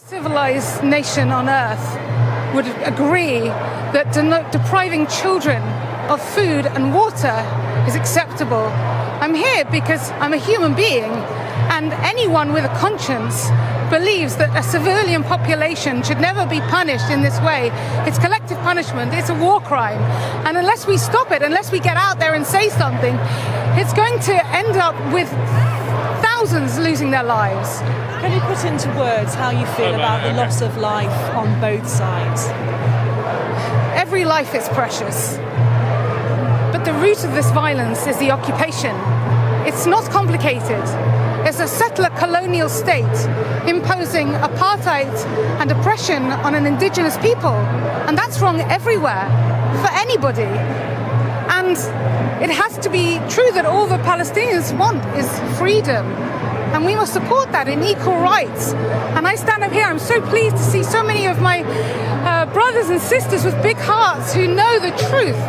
Civilized nation on earth would agree that depriving children of food and water is acceptable. I'm here because I'm a human being, and anyone with a conscience believes that a civilian population should never be punished in this way. It's collective punishment, it's a war crime. And unless we stop it, unless we get out there and say something, it's going to end up with thousands losing their lives. Can you put into words how you feel about the loss of life on both sides? Every life is precious. But the root of this violence is the occupation. It's not complicated. It's a settler colonial state imposing apartheid and oppression on an indigenous people. And that's wrong everywhere, for anybody. And it has to be true that all the Palestinians want is freedom. And we must support that in equal rights. And I stand up here, I'm so pleased to see so many of my brothers and sisters with big hearts who know the truth.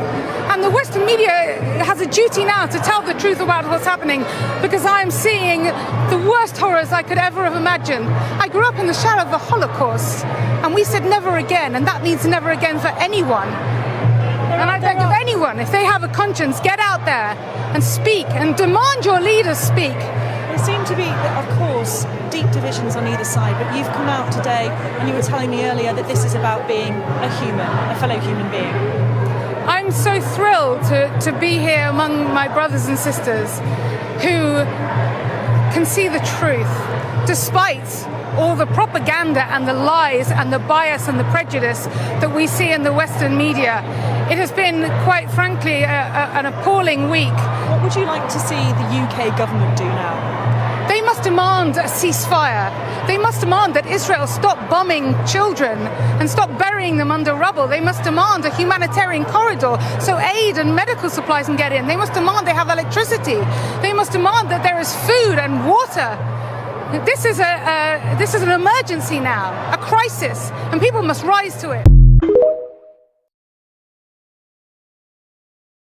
And the Western media has a duty now to tell the truth about what's happening, because I am seeing the worst horrors I could ever have imagined. I grew up in the shadow of the Holocaust, and we said never again, and that means never again for anyone. And I beg of anyone, if they have a conscience, get out there and speak and demand your leaders speak. There seem to be, of course, deep divisions on either side, but you've come out today and you were telling me earlier that this is about being a human, a fellow human being. I'm so thrilled to be here among my brothers and sisters who can see the truth, despite all the propaganda and the lies and the bias and the prejudice that we see in the Western media. It has been, quite frankly, an appalling week. What would you like to see the UK government do now? They must demand a ceasefire. They must demand that Israel stop bombing children and stop burying them under rubble. They must demand a humanitarian corridor so aid and medical supplies can get in. They must demand they have electricity. They must demand that there is food and water. This is an emergency now, a crisis, and people must rise to it.